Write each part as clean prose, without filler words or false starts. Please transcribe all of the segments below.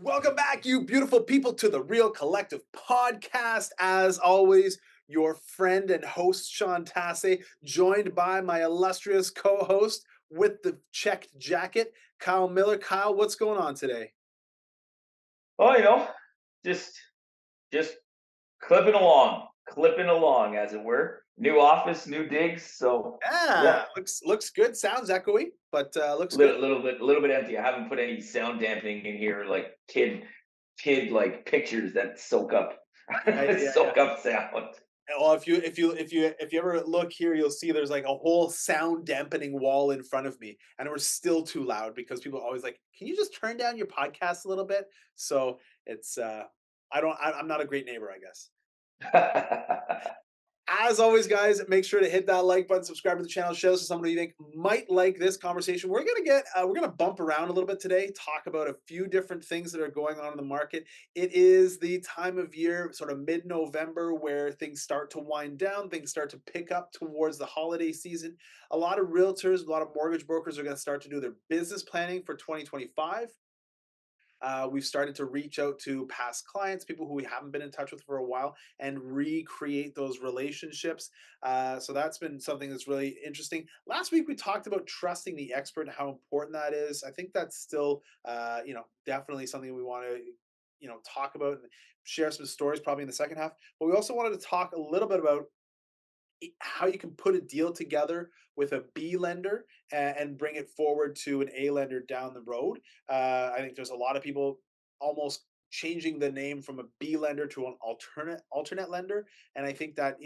Welcome back, you beautiful people, to the Real Collective podcast. As always, your friend and host, Sean Tasse, joined by my illustrious co host with the checked jacket, Kyle Miller. Kyle, what's going on today? Oh, just just clipping along, as it were. New office, new digs. So yeah, Yeah, looks good. Sounds echoey, but looks good. little bit empty. I haven't put any sound dampening in here, like kid like pictures that soak up Yeah, yeah, yeah. soak up sound. Well, if you ever look here, you'll see there's like a whole sound dampening wall in front of me, and we're still too loud because people are always like, "Can you just turn down your podcast a little bit?" So it's I'm not a great neighbor, I guess. As always, guys, make sure to hit that like button, subscribe to the channel, share this with someone who you think might like this conversation. We're gonna bump around a little bit today, talk about a few different things that are going on in the market. It is the time of year, sort of mid-November, where things start to wind down, things start to pick up towards the holiday season. A lot of realtors, a lot of mortgage brokers are going to start to do their business planning for 2025. We've started to reach out to past clients, people who we haven't been in touch with for a while, and recreate those relationships. So that's been something that's really interesting. Last week we talked about trusting the expert and how important that is. I think that's still, definitely something we want to, talk about and share some stories probably in the second half. But we also wanted to talk a little bit about how you can put a deal together with a B lender and bring it forward to an A lender down the road. I think there's a lot of people almost changing the name from a B lender to an alternate lender, and I think that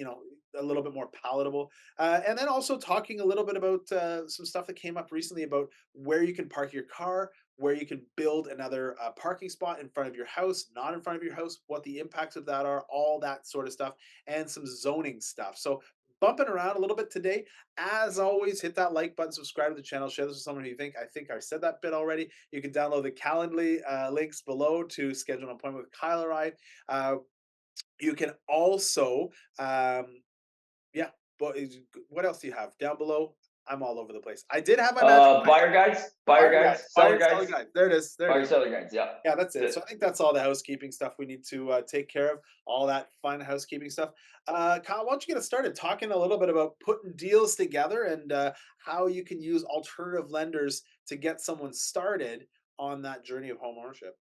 a little bit more palatable. And then also talking a little bit about some stuff that came up recently about where you can park your car, where you can build another parking spot in front of your house, not in front of your house, what the impacts of that are, all that sort of stuff, and some zoning stuff. So bumping around a little bit today. As always, hit that like button, subscribe to the channel, share this with someone who you think. I think I said that bit already. You can download the Calendly links below to schedule an appointment with Kyle or I. Uh, you can also, yeah, but what else do you have down below? I'm all over the place. I did have my magic Buyer guides, buyer buyer guide, guides, buyer seller and seller guides, guide. There it is. There it buyer is. seller guides. Yeah, Yeah, that's it. that's So it. I think that's all the housekeeping stuff we need to take care of, all that fun housekeeping stuff. Kyle, why don't you get us started talking a little bit about putting deals together and how you can use alternative lenders to get someone started on that journey of home ownership?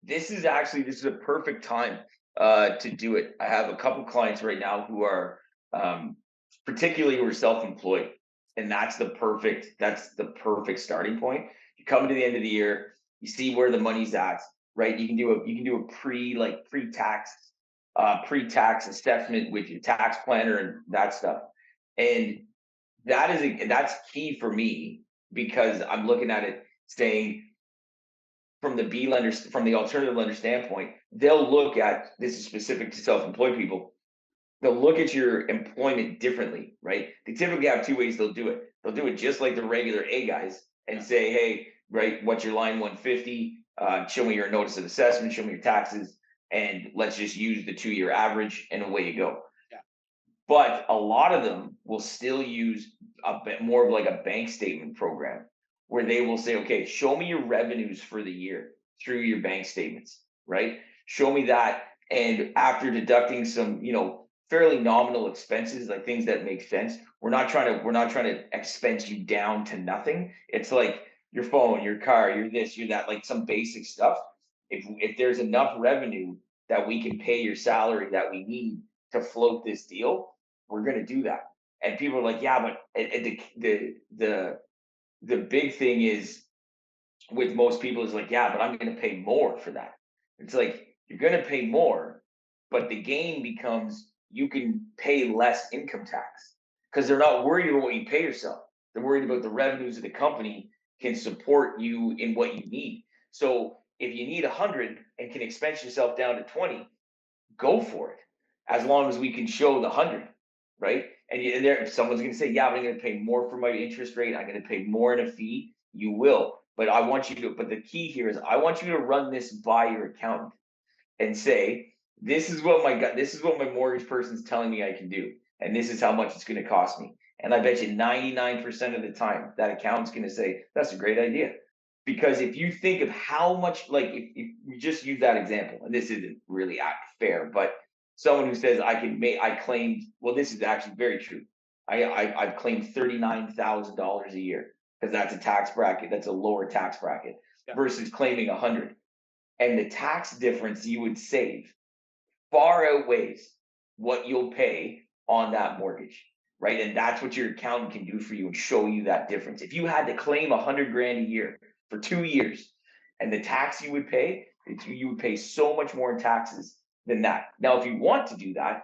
This is a perfect time to do it. I have a couple clients right now who are um, particularly who are self-employed, and that's the perfect starting point. You come to the end of the year, you see where the money's at, right? You can do a pre-tax assessment with your tax planner and that stuff, and that's key for me because I'm looking at it saying from the B lenders, from the alternative lender standpoint, they'll look at this is specific to self-employed people. They'll look at your employment differently, right? They typically have two ways they'll do it. They'll do it just like the regular A guys and Yeah, say, hey, right, what's your line 150? Show me your notice of assessment, show me your taxes, and let's just use the 2 year average, and away you go. yeah, But a lot of them will still use a bit more of like a bank statement program where they will say, okay, show me your revenues for the year through your bank statements, right? Show me that. And after deducting some, fairly nominal expenses, like things that make sense, we're not trying to expense you down to nothing. It's like your phone, your car, your this, your that, like some basic stuff. If there's enough revenue that we can pay your salary that we need to float this deal, we're going to do that. And people are like, yeah, but the big thing is with most people is like, yeah, but I'm going to pay more for that. It's like you're going to pay more, but the game becomes you can pay less income tax because they're not worried about what you pay yourself. They're worried about the revenues of the company can support you in what you need. So if you need 100 and can expense yourself down to 20, go for it, as long as we can show the 100, right? And there, if someone's going to say, yeah, but I'm going to pay more for my interest rate, I'm going to pay more in a fee, you will. But I want you to, but the key here is I want you to run this by your accountant and say, this is what my mortgage person's telling me I can do. And this is how much it's going to cost me. And I bet you 99% of the time that accountant's going to say, that's a great idea Because if you think of how much, like, if we just use that example, and this isn't really fair, but someone who says I claimed, well, this is actually very true. I've claimed $39,000 a year because that's a tax bracket, that's a lower tax bracket Yeah. versus claiming 100, and the tax difference you would save far outweighs what you'll pay on that mortgage, right? And that's what your accountant can do for you and show you that difference. If you had to claim 100 grand a year for 2 years, and the tax you would pay, you would pay so much more in taxes than that. Now, if you want to do that,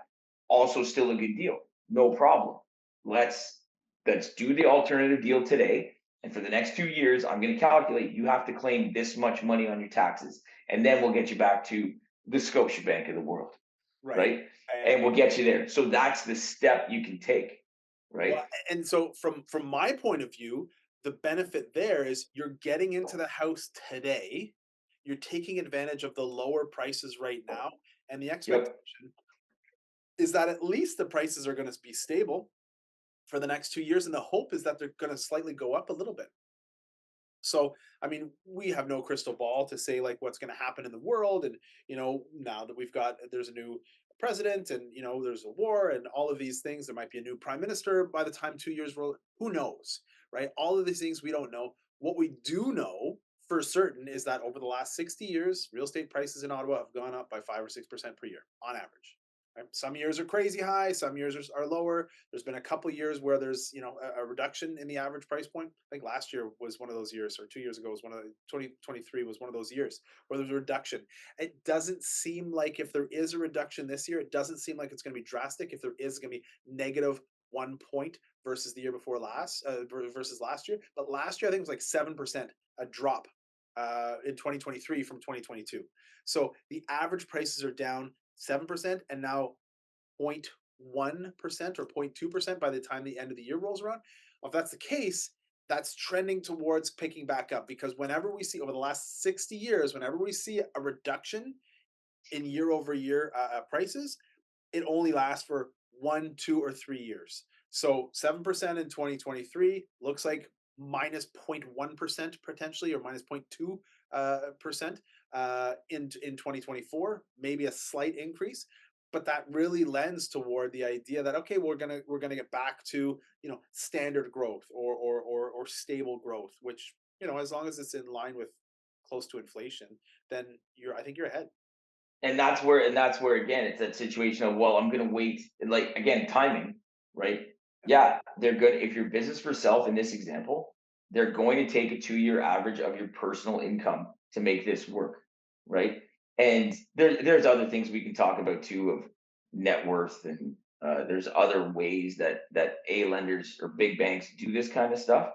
also still a good deal, no problem. Let's let's do the alternative deal today. And for the next 2 years, I'm going to calculate you have to claim this much money on your taxes, and then we'll get you back to the Scotiabank of the world, Right. right? And And we'll get you there. So that's the step you can take, right? well, and so from my point of view, the benefit there is you're getting into the house today. You're taking advantage of the lower prices right now, and the Yep. expectation is that at least the prices are going to be stable for the next 2 years, and the hope is that they're going to slightly go up a little bit. So, I mean, we have no crystal ball to say like what's going to happen in the world. And, now that there's a new president and, there's a war and all of these things, there might be a new prime minister by the time 2 years roll. Who knows, right? All of these things we don't know. What we do know for certain is that over the last 60 years, real estate prices in Ottawa have gone up by 5 or 6% per year on average. Right? Some years are crazy high, some years are lower. There's been a couple years where there's a reduction in the average price point. I think last year was one of those years, or 2 years ago was one of the 2023 was one of those years where there's a reduction. It doesn't seem like if there is a reduction this year, it doesn't seem like it's going to be drastic. If there is going to be -1 point versus the year before versus last year, but last year I think it was like 7% a drop in 2023 from 2022. So the average prices are down 7% and now 0.1% or 0.2% by the time the end of the year rolls around. If that's the case, that's trending towards picking back up because whenever we see over the last 60 years, whenever we see a reduction in year over year prices, it only lasts for 1, 2, or 3 years. So 7% in 2023 looks like minus 0.1% potentially, or minus 0.2 percent in 2024, maybe a slight increase. But that really lends toward the idea that okay, we're gonna get back to standard growth or stable growth, which as long as it's in line with close to inflation, then I think you're ahead. And that's where again it's that situation of, well, I'm gonna wait, and like again, timing, right? Yeah, they're good. If your business for self in this example, they're going to take a 2 year average of your personal income to make this work, right? And there's other things we can talk about too, of net worth, and there's other ways that a lenders or big banks do this kind of stuff,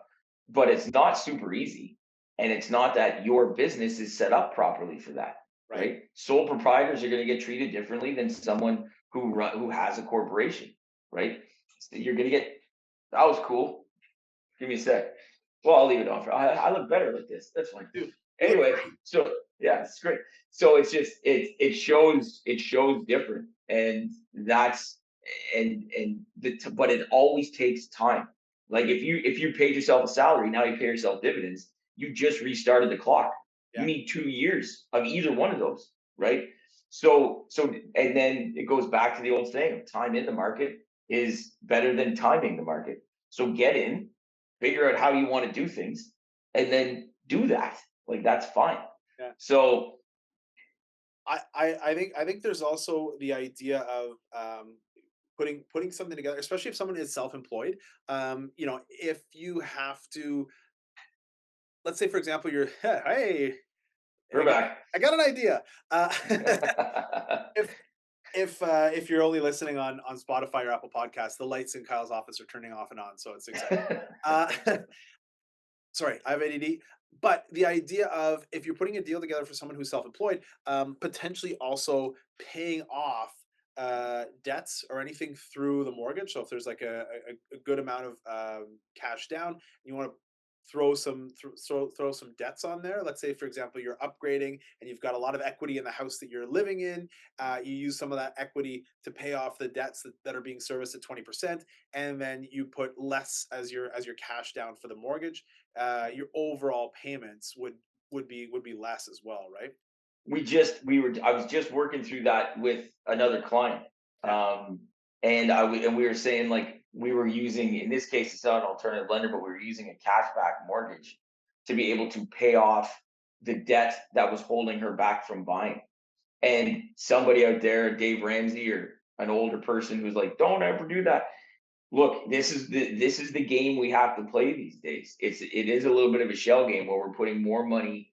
but it's not super easy, and it's not that your business is set up properly for that, Right. right? Sole proprietors are going to get treated differently than someone who has a corporation, right? So you're going to get, that was cool. Give me a sec. Well, I'll leave it on for. I look better like this. That's fine. Dude, you look Anyway, great. so yeah, it's great. So it's just it shows different, and that's but it always takes time. Like if you paid yourself a salary, now you pay yourself dividends. You just restarted the clock. You Yeah. need 2 years of either one of those, right? So and then it goes back to the old saying: time in the market is better than timing the market. So get in, figure out how you want to do things, and then do that. Like that's fine. Yeah. So I think there's also the idea of putting something together, especially if someone is self-employed. If you have to, let's say for example, you're hey, we're I got back. I got an idea. If if you're only listening on Spotify or Apple Podcasts, the lights in Kyle's office are turning off and on, so it's exciting. Uh, sorry, I have ADD. But the idea of if you're putting a deal together for someone who's self-employed, potentially also paying off debts or anything through the mortgage. So if there's like a good amount of cash down, you want to throw some debts on there. Let's say, for example, you're upgrading and you've got a lot of equity in the house that you're living in. You use some of that equity to pay off the debts that are being serviced at 20%, and then you put less as your cash down for the mortgage. Your overall payments would be less as well, right? we were I was just working through that with another client. Yeah. Um, and we were saying like we were using, in this case it's not an alternative lender, but we were using a cashback mortgage to be able to pay off the debt that was holding her back from buying. And somebody out there, Dave Ramsey or an older person who's like, don't ever do that. Look, this is the game we have to play these days. It is a little bit of a shell game where we're putting more money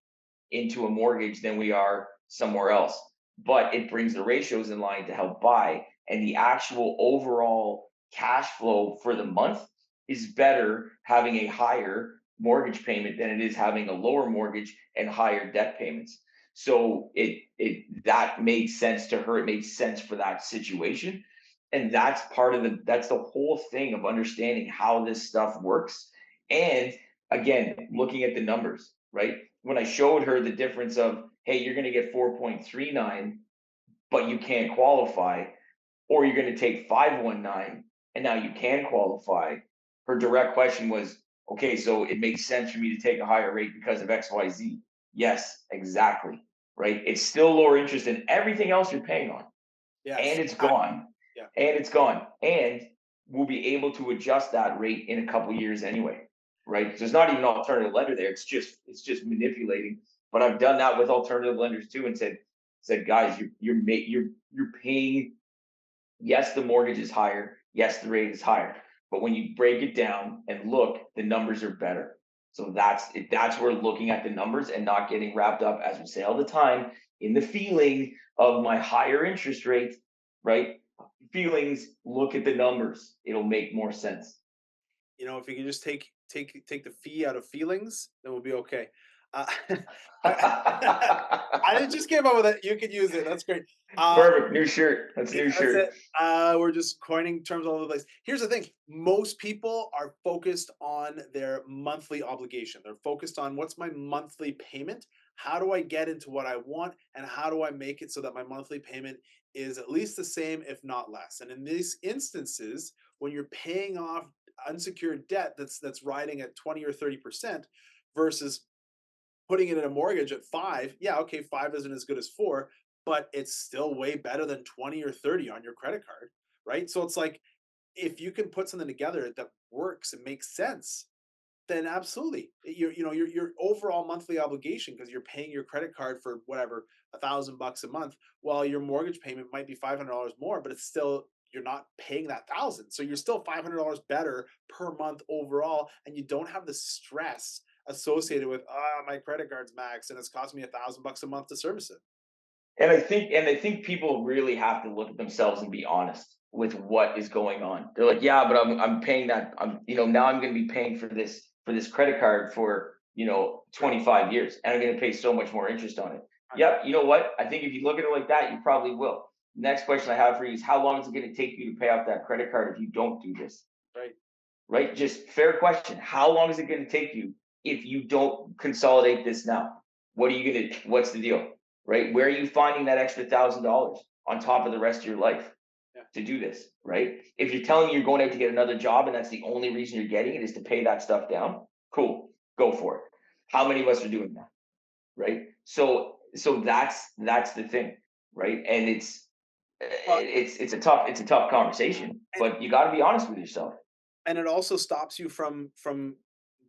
into a mortgage than we are somewhere else. But it brings the ratios in line to help buy, and the actual overall cash flow for the month is better having a higher mortgage payment than it is having a lower mortgage and higher debt payments. So it that made sense to her. It made sense for that situation, and that's the whole thing of understanding how this stuff works. And again, looking at the numbers, right? When I showed her the difference of, hey, you're going to get 4.39, but you can't qualify, or you're going to take 519 and now you can qualify. Her direct question was, okay, so it makes sense for me to take a higher rate because of XYZ. Yes, exactly. Right. It's still lower interest than everything else you're paying on, and Yes, it's exactly. gone, Yeah. and we'll be able to adjust that rate in a couple years anyway, right? There's not even an alternative lender there. It's just manipulating. But I've done that with alternative lenders too, and said, guys, you're paying. Yes, the mortgage is higher. Yes, the rate is higher. But when you break it down and look, the numbers are better. So that's it. That's where looking at the numbers and not getting wrapped up, as we say all the time, in the feeling of my higher interest rate, right? Feelings, look at the numbers. It'll make more sense. If you can just take the fee out of feelings, then we'll be okay. I I just came up with it. You could use it. That's great. Perfect. New shirt. That's Yeah, new that's shirt. it. We're just coining terms all over the place. Here's the thing: most people are focused on their monthly obligation. They're focused on what's my monthly payment. How do I get into what I want, and how do I make it so that my monthly payment is at least the same, if not less? And in these instances, when you're paying off unsecured debt that's riding at 20 or 30% versus putting it in a mortgage at 5, yeah, okay, 5 isn't as good as 4, but it's still way better than 20 or 30 on your credit card, right? So it's like if you can put something together that works and makes sense, then absolutely. Your overall monthly obligation, because you're paying your credit card for whatever, $1,000 a month, while your mortgage payment might be $500 more, but it's still you're not paying that thousand. So you're still $500 better per month overall, and you don't have the stress associated with my credit card's max and it's cost me $1,000 a month to service it. And I think people really have to look at themselves and be honest with what is going on. They're like, yeah, but I'm paying that. Now I'm going to be paying for this credit card for 25 years, and I'm going to pay so much more interest on it. Yep. You know what? I think if you look at it like that, you probably will. Next question I have for you is, how long is it going to take you to pay off that credit card if you don't do this? Right. Right? Just fair question. How long is it going to take you if you don't consolidate this now? What's the deal? Right? Where are you finding that extra $1,000 on top of the rest of your life Yeah. to do this? Right? If you're telling me you're going out to get another job and that's the only reason you're getting it is to pay that stuff down, cool, go for it. How many of us are doing that? Right? So that's the thing, right? And Well, it's a tough conversation, and but you got to be honest with yourself. and it also stops you from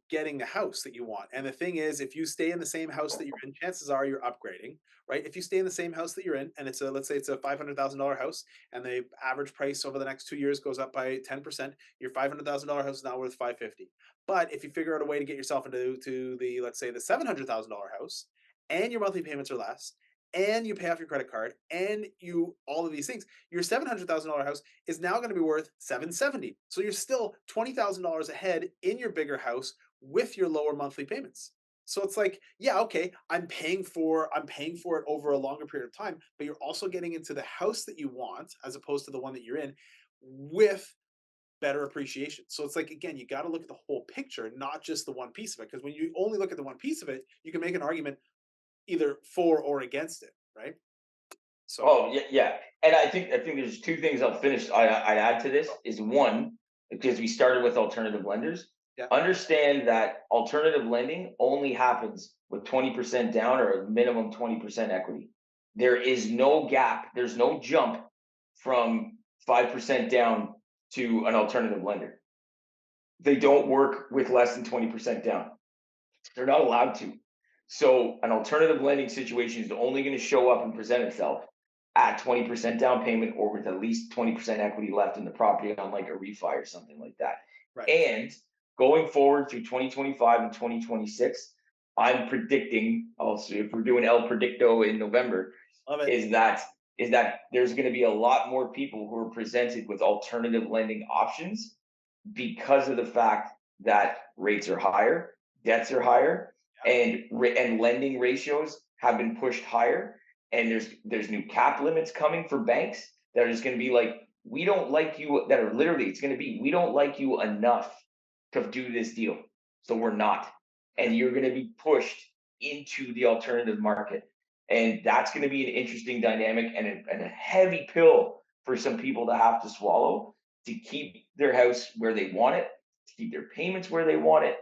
getting the house that you want. And the thing is, if you stay in the same house that you're in, chances are you're upgrading, right? If you stay in the same house that you're in, and let's say it's a $500,000 house, and the average price over the next 2 years goes up by 10%, your $500,000 house is now worth 550. But if you figure out a way to get yourself into the let's say the $700,000 house, and your monthly payments are less, and you pay off your credit card, and you all of these things, your $700,000 house is now going to be worth 770. So you're still $20,000 ahead in your bigger house with your lower monthly payments. So it's like, yeah, okay, I'm paying for it over a longer period of time, but you're also getting into the house that you want as opposed to the one that you're in with better appreciation. So it's like, again, you got to look at the whole picture, not just the one piece of it. Because when you only look at the one piece of it, you can make an argument either for or against it, right? So, Oh yeah, yeah. And I think there's two things I'll finish. I add to this is one, because we started with alternative lenders. yeah, Understand that alternative lending only happens with 20% down or a minimum 20% equity. There is no gap. There's no jump from 5% down to an alternative lender. They don't work with less than 20% down. They're not allowed to. So an alternative lending situation is only going to show up and present itself at 20% down payment or with at least 20% equity left in the property on like a refi or something like that. right. And going forward through 2025 and 2026, I'm predicting also, if we're doing El Predicto in November, Love it. is that is that there's going to be a lot more people who are presented with alternative lending options because of the fact that rates are higher, debts are higher, and lending ratios have been pushed higher. And there's new cap limits coming for banks that are just going to be like, we don't like you. That are literally, it's going to be, we don't like you enough to do this deal, so we're not. Yeah, And you're going to be pushed into the alternative market, and that's going to be an interesting dynamic and a heavy pill for some people to have to swallow to keep their house where they want it, to keep their payments where they want it.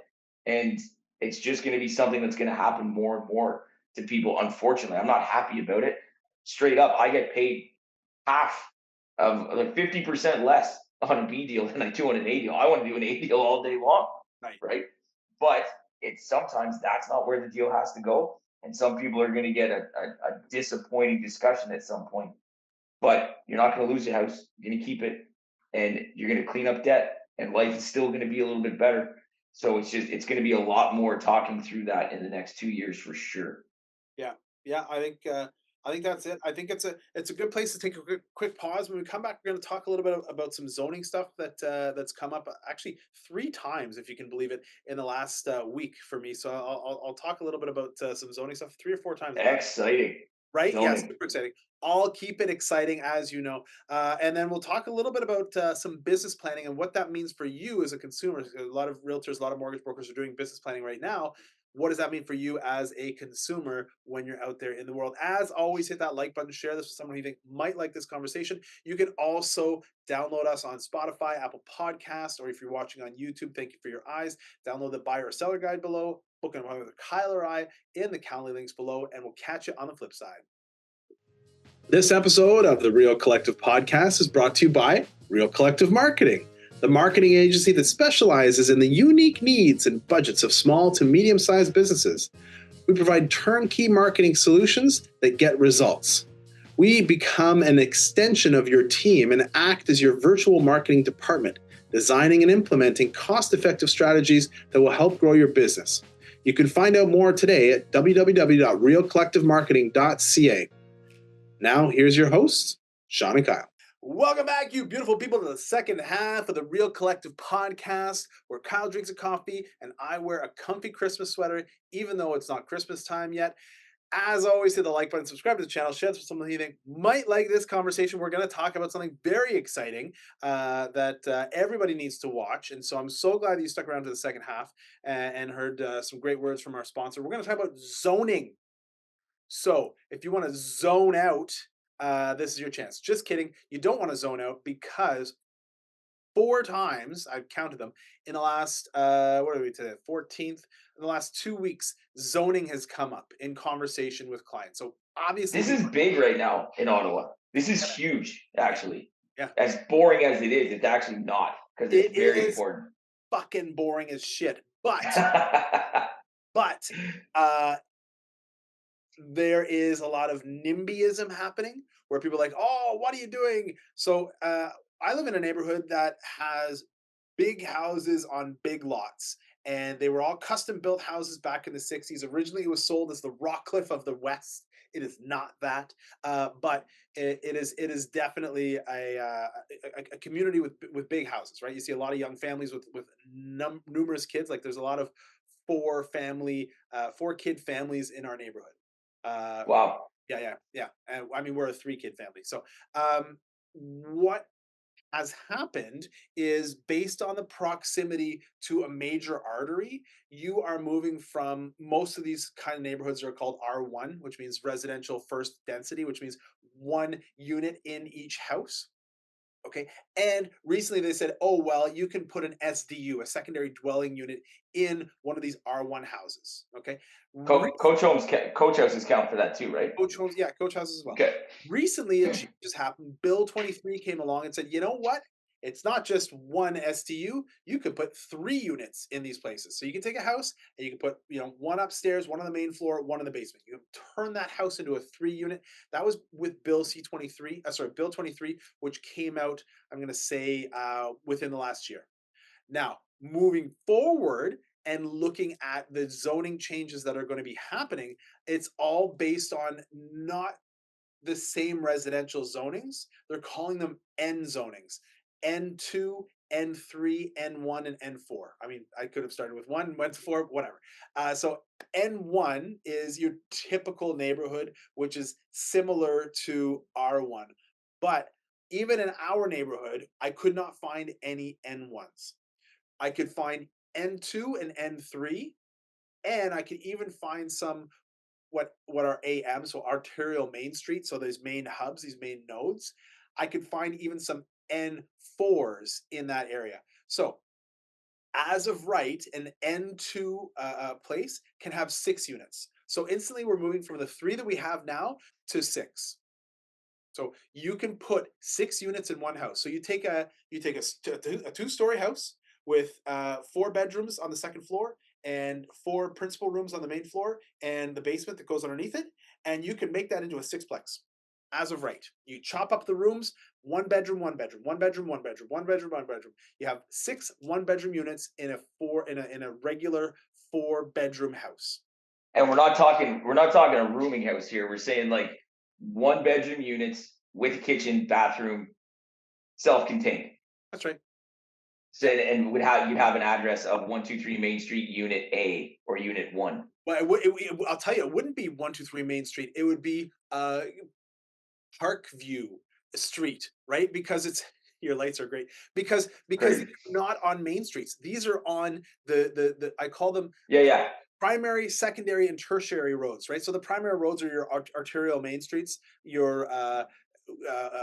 And it's just going to be something that's going to happen more and more to people. Unfortunately, I'm not happy about it. Straight up, I get paid half of like 50% less on a B deal than I do on an A deal. I want to do an A deal all day long, right. right? But it's sometimes that's not where the deal has to go. And some people are going to get a disappointing discussion at some point, but you're not going to lose your house. You're going to keep it, and you're going to clean up debt, and life is still going to be a little bit better. So it's going to be a lot more talking through that in the next 2 years for sure. Yeah, yeah. I think that's it. I think it's a good place to take a quick pause. When we come back, we're going to talk a little bit about some zoning stuff that's come up actually three times, if you can believe it, in the last week for me. So I'll talk a little bit about some zoning stuff three or four times in the last. Exciting Right? Yes, zoning. super exciting. I'll keep it exciting, as you know. And then we'll talk a little bit about some business planning and what that means for you as a consumer. A lot of realtors, a lot of mortgage brokers are doing business planning right now. What does that mean for you as a consumer when you're out there in the world? As always, hit that like button, share this with someone you think might like this conversation. You can also download us on Spotify, Apple Podcasts, or if you're watching on YouTube, thank you for your eyes. Download the buyer or seller guide below, book an appointment with Kyle or I in the Calendly links below, and we'll catch you on the flip side. This episode of the Real Collective Podcast is brought to you by Real Collective Marketing, the marketing agency that specializes in the unique needs and budgets of small to medium-sized businesses. We provide turnkey marketing solutions that get results. We become an extension of your team and act as your virtual marketing department, designing and implementing cost-effective strategies that will help grow your business. You can find out more today at www.realcollectivemarketing.ca. Now, here's your hosts, Sean and Kyle. Welcome back, you beautiful people, to the second half of the Real Collective Podcast, where Kyle drinks a coffee and I wear a comfy Christmas sweater, even though it's not Christmas time yet. As always, hit the like button, subscribe to the channel, share this with someone you think might like this conversation. We're going to talk about something very exciting that everybody needs to watch. And so I'm so glad that you stuck around to the second half and heard some great words from our sponsor. We're going to talk about zoning. So if you want to zone out, this is your chance. Just kidding. You don't want to zone out because four times, I've counted them, in the last, what are we today, 14th? In the last 2 weeks, zoning has come up in conversation with clients. So obviously, This is big right now in Ottawa. This is huge, actually. yeah, As boring as it is, it's actually not, because it's it very is important. fucking boring as shit. But, uh, there is a lot of NIMBYism happening where people are like, oh, what are you doing? So I live in a neighborhood that has big houses on big lots. And they were all custom built houses back in the 60s. Originally, it was sold as the Rockcliffe of the West. It is not that, but it is definitely a community with big houses, right? You see a lot of young families with numerous kids. Like there's a lot of four kid families in our neighborhood. Uh, Wow. yeah, yeah, yeah. And I mean, we're a three kid family. So, what has happened is based on the proximity to a major artery, you are moving from most of these kind of neighborhoods are called R1, which means residential first density, which means one unit in each house. Okay. And recently they said, oh, well, you can put an SDU, a secondary dwelling unit, in one of these R1 houses. Okay. Coach houses count for that too, right? Coach homes, yeah, coach houses as well. Okay. Recently, a change has happened. Bill 23 came along and said, you know what? It's not just one STU. You could put 3 units in these places. So you can take a house and you can put, one upstairs, one on the main floor, one in the basement. You can turn that house into a 3 unit. That was with Bill C23, Bill 23, which came out, I'm going to say, within the last year. Now, moving forward and looking at the zoning changes that are going to be happening, it's all based on not the same residential zonings. They're calling them N zonings: N2, N3, N1, and N4. I mean, I could have started with one, went to four, whatever. So N1 is your typical neighborhood, which is similar to R1. But even in our neighborhood, I could not find any N1s. I could find N2 and N3, and I could even find some what are AM, so arterial main street, so these main hubs, these main nodes. I could find even some N4s in that area. So as of right, an N2 place can have 6 units. So instantly we're moving from the 3 that we have now to 6. So you can put 6 units in one house. So you take a 2-story house with 4 bedrooms on the second floor and 4 principal rooms on the main floor and the basement that goes underneath it, and you can make that into a sixplex. As of right, you chop up the rooms: 1 bedroom, 1 bedroom, 1 bedroom, 1 bedroom, 1 bedroom, 1 bedroom. You have 6 1 bedroom units in a regular 4 bedroom house. And we're not talking a rooming house here. We're saying like 1 bedroom units with kitchen, bathroom, self-contained. That's right. So Yeah. and would have you'd have an address of 123 Main Street, Unit A or Unit 1. Well, I'll tell you, it wouldn't be 123 Main Street. It would be Parkview Street, right? Because it's your lights are great because these Great. are not on main streets. These are on the I call them Yeah, yeah. primary, secondary, and tertiary roads, right? So the primary roads are your arterial main streets, your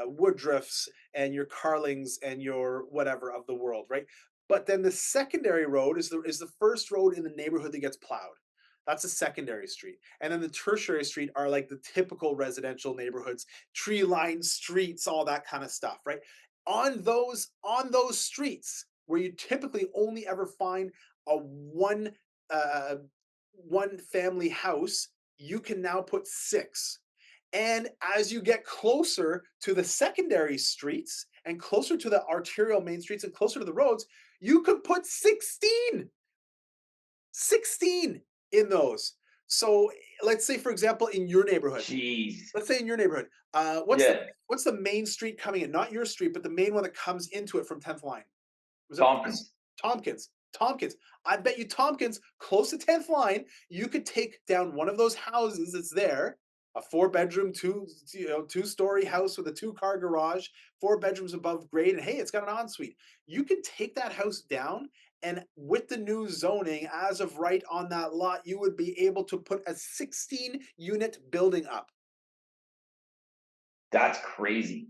Woodruffs and your Carlings and your whatever of the world, right? But then the secondary road is the first road in the neighborhood that gets plowed. That's a secondary street. And then the tertiary street are like the typical residential neighborhoods, tree-lined streets, all that kind of stuff, right? On those streets where you typically only ever find a uh, one family house, you can now put 6. And as you get closer to the secondary streets and closer to the arterial main streets and closer to the roads, you could put 16 in those. So let's say, for example, in your neighborhood, Jeez. let's say in your neighborhood, Yeah. what's the main street coming in? Not your street, but the main one that comes into it from 10th line. Was it Press? Tompkins. Tompkins? Tompkins. I bet you Tompkins, close to 10th line, you could take down one of those houses that's there, a 4 bedroom, 2-story house with a 2-car garage, 4 bedrooms above grade, and hey, it's got an ensuite. You can take that house down, and with the new zoning, as of right on that lot, you would be able to put a 16-unit building up That's crazy.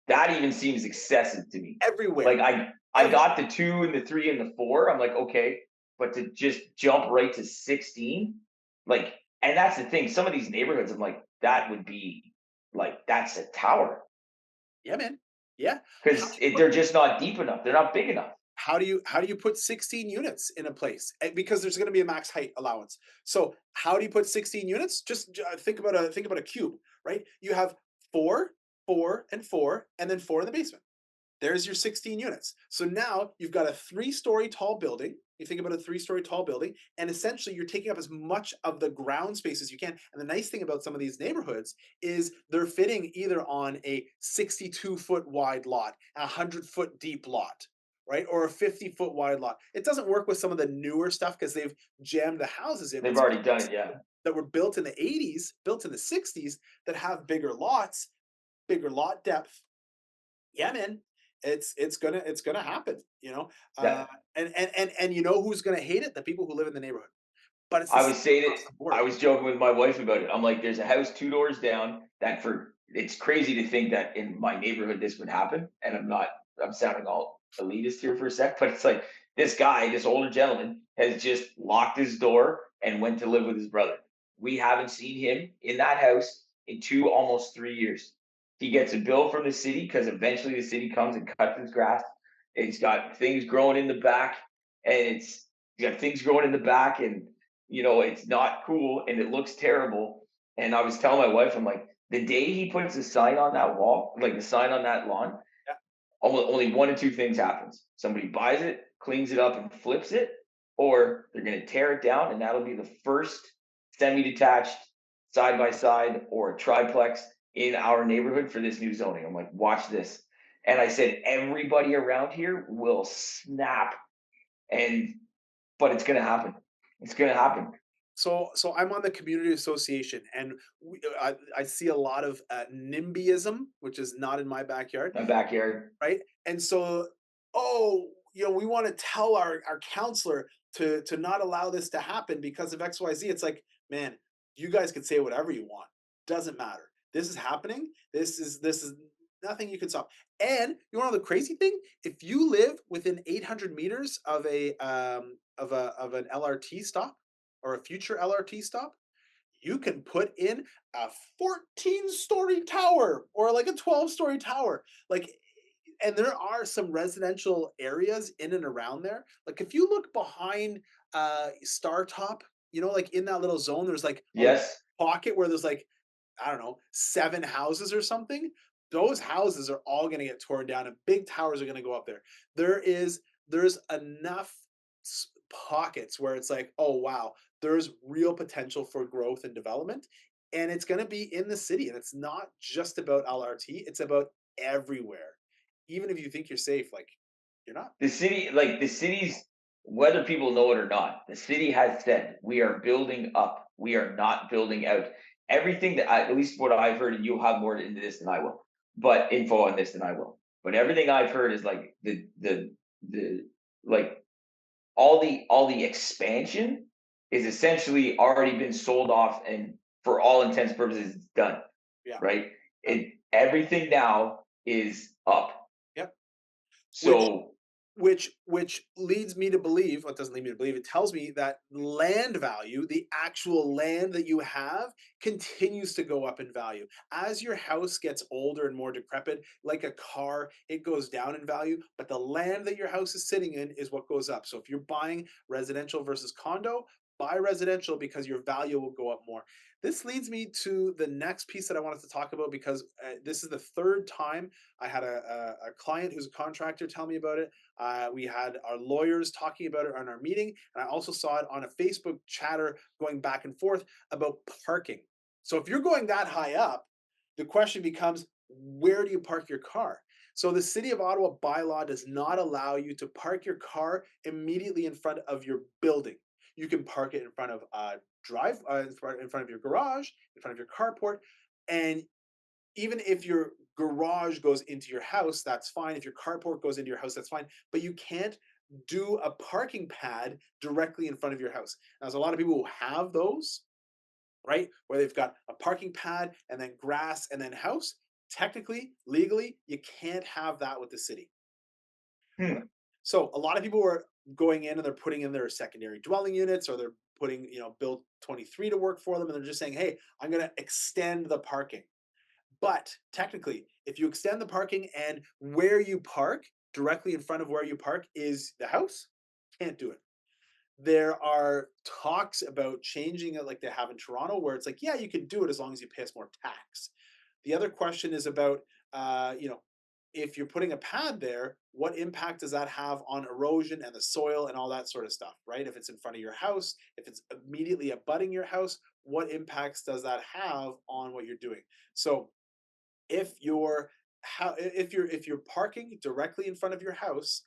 That even seems excessive to me. Like everywhere. I Every got the 2 and the 3 and the 4. I'm like, okay, but to just jump right to 16, like, and that's the thing. Some of these neighborhoods, I'm like, that would be like that's a tower Yeah, man. Yeah. How because do you put they're just not deep enough. They're not big enough. how do you put 16 units in a place? Because there's going to be a max height allowance. So how do you put 16 units? Just think about a cube, right? You have 4, 4, and 4, and then 4 in the basement. There's your 16 units. So now you've got a 3-story tall building. You think about a 3-story tall building, and essentially you're taking up as much of the ground space as you can. And the nice thing about some of these neighborhoods is they're fitting either on a 62-foot wide lot, a 100-foot deep lot, right? Or a 50-foot wide lot. It doesn't work with some of the newer stuff because they've jammed the houses in, They've but some already done it. Yeah. that were built in the 80s, built in the 60s that have bigger lots, bigger lot depth. Yeah, man. it's gonna happen, you know. Uh, That and you know who's gonna hate it? The people who live in the neighborhood. But it's the I was same saying it. across the board. I was joking with my wife about it. I'm like, there's a house 2 doors down that for it's crazy to think that in my neighborhood this would happen. And I'm not, I'm sounding all elitist here for a sec, but it's like this guy, this older gentleman, has just locked his door and went to live with his brother. We haven't seen him in that house in almost 3 years. He gets a bill from the city because eventually the city comes and cuts his grass. It's got things growing in the back, and it's got things growing in the back, and it's not cool and it looks terrible. And I was telling my wife, I'm like, the day he puts a sign on that wall, like the sign on that lawn, Yeah. only one of two things happens. Somebody buys it, cleans it up, and flips it, or they're going to tear it down, and that'll be the first semi-detached side by side or a triplex in our neighborhood for this new zoning. I'm like, watch this. And I said, everybody around here will snap, and but it's going to happen. It's going to happen. So I'm on the community association, and I see a lot of NIMBYism, which is not in my backyard, My backyard. right? And so, oh, we want to tell our counselor to not allow this to happen because of XYZ. It's like, man, you guys can say whatever you want. Doesn't matter. This is happening. This is nothing you can stop. And you want to know the crazy thing? If you live within 800 meters of an LRT stop or a future LRT stop, you can put in a 14-story tower or like a 12-story tower. Like, and there are some residential areas in and around there. Like if you look behind Startop, like in that little zone, there's like a Yes. pocket where there's like, I don't know, 7 houses or something. Those houses are all going to get torn down and big towers are going to go up there. There's enough pockets where it's like, oh wow, there's real potential for growth and development, and it's going to be in the city, and it's not just about LRT, it's about everywhere. Even if you think you're safe, like, you're not. The city's, whether people know it or not, the city has said we are building up. We are not building out. Everything that at least what I've heard, and you'll have more into this than I will, but info on this than I will. But everything I've heard is like the like all the expansion is essentially already been sold off, and for all intents and purposes it's done. Yeah. Right? Yeah. It everything now is up. Yep. which So which leads me to believe, well, it doesn't lead me to believe, it tells me that land value, the actual land that you have, continues to go up in value. As your house gets older and more decrepit, like a car, it goes down in value, but the land that your house is sitting in is what goes up. So if you're buying residential versus condo, buy residential because your value will go up more. This leads me to the next piece that I wanted to talk about because this is the third time I had a client who's a contractor tell me about it. We had our lawyers talking about it on our meeting, and I also saw it on a Facebook chatter going back and forth about parking. So if you're going that high up, the question becomes, where do you park your car? So the City of Ottawa bylaw does not allow you to park your car immediately in front of your building. You can park it in front of in front of your garage, in front of your carport, and even if your garage goes into your house, that's fine. If your carport goes into your house, that's fine. But you can't do a parking pad directly in front of your house. Now, there's a lot of people who have those, right? Where they've got a parking pad and then grass and then house. Technically, legally, you can't have that with the city. hmm, So a lot of people are going in and they're putting in their secondary dwelling units, or they're putting, Bill 23 to work for them. And they're just saying, hey, I'm going to extend the parking. But technically, if you extend the parking and where you park, directly in front of where you park is the house, can't do it. There are talks about changing it like they have in Toronto, where it's like, yeah, you can do it as long as you pay us more tax. The other question is about, if you're putting a pad there, what impact does that have on erosion and the soil and all that sort of stuff, right? If it's in front of your house, if it's immediately abutting your house, what impacts does that have on what you're doing? So if you're if you're parking directly in front of your house,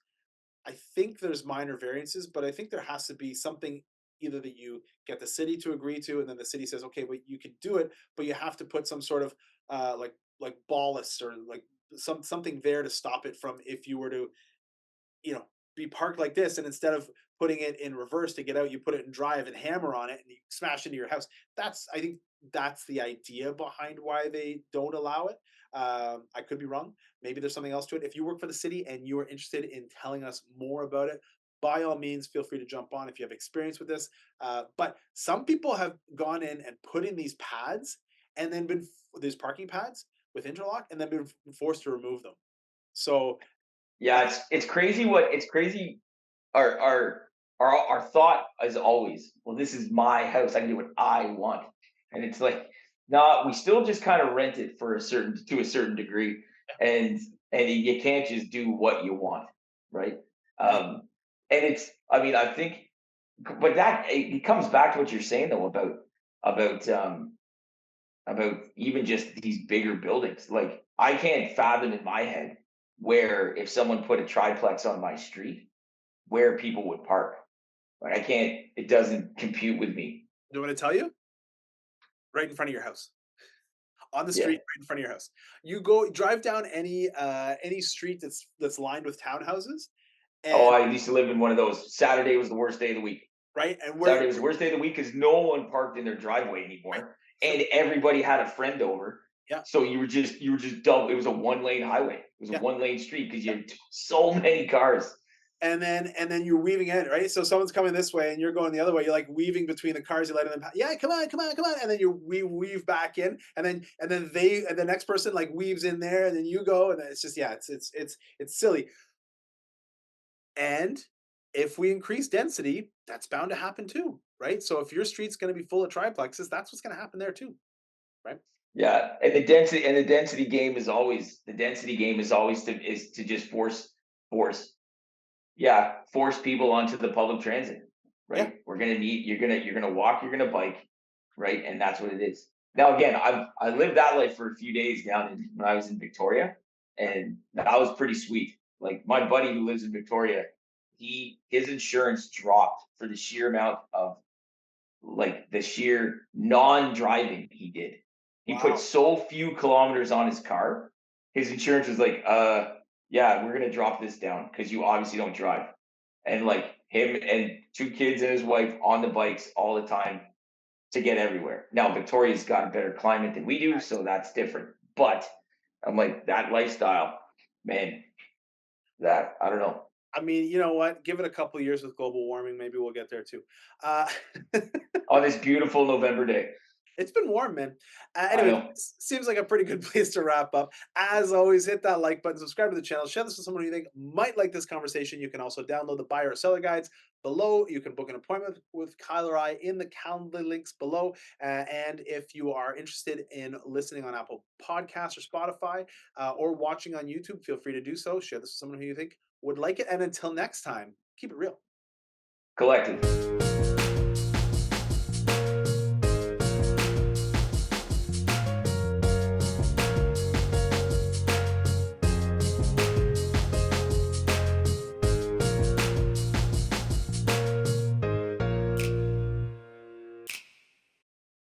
I think there's minor variances, but I think there has to be something either that you get the city to agree to, and then the city says, okay, but you can do it, but you have to put some sort of like ballast or like something there to stop it from, if you were to, you know, be parked like this, and instead of putting it in reverse to get out, you put it in drive and hammer on it and you smash into your house. That's, I think that's the idea behind why they don't allow it. I could be wrong. Maybe there's something else to it. If you work for the city and you are interested in telling us more about it, by all means, feel free to jump on if you have experience with this. But some people have gone in and put in these pads and then been these parking pads with interlock and then been forced to remove them. So Yeah, that, it's crazy. Our thought is always, well, this is my house. I can do what I want, and it's like, nah, we still just kind of rent it for a certain to a certain degree, and you can't just do what you want, right? yeah, Um, and it's, I mean, I think, but that it comes back to what you're saying though about about even just these bigger buildings. Like I can't fathom in my head where if someone put a triplex on my street, where people would park. Like I can't. It doesn't compute with me. do you want to tell you? Right in front of your house, on the Yeah. street, right in front of your house. You go drive down any street that's lined with townhouses, Oh, and I used to live in one of those. Saturday was the worst day of the week. right, and Saturday was the worst day of the week because no one parked in their driveway right, anymore, so and everybody had a friend over. yeah, So you were just double. It was a 1 lane highway. It was a yeah, 1 lane street because yeah. you had so many cars. And then you're weaving in, right? So someone's coming this way and you're going the other way. You're like weaving between the cars. You're letting them, yeah, come on, come on, come on, and then you weave back in, and then they and the next person like weaves in there, and then you go, and then it's just, yeah, it's silly. And if we increase density, that's bound to happen too, right? So if your street's going to be full of triplexes, that's what's going to happen there too, right? Yeah, and the density game is to just force force people onto the public transit, Yeah, right? You're gonna walk, you're gonna bike, right? And that's what it is. Now again, I lived that life for a few days when I was in Victoria, yeah. and that was pretty sweet. Like my buddy who lives in Victoria, his insurance dropped for the sheer amount of like the sheer non-driving he did. He put Wow. so few kilometers on his car. His insurance was like, yeah, we're gonna drop this down because you obviously don't drive. And like him and two kids and his wife on the bikes all the time to get everywhere. Now Victoria's got a better climate than we do, so that's different. But I'm like that lifestyle, man. That I don't know. I mean, you know what? Give it a couple of years with global warming, maybe we'll get there too. Uh, On this beautiful November day, It's been warm, man. I Anyway, know. seems like a pretty good place to wrap up. As always, hit that like button, subscribe to the channel, share this with someone who you think might like this conversation. You can also download the buyer or seller guides below. You can book an appointment with Kyle or I in the calendar links below. And if you are interested in listening on Apple Podcasts or Spotify, or watching on YouTube, feel free to do so. Share this with someone who you think would like it. And until next time, keep it real. Collective.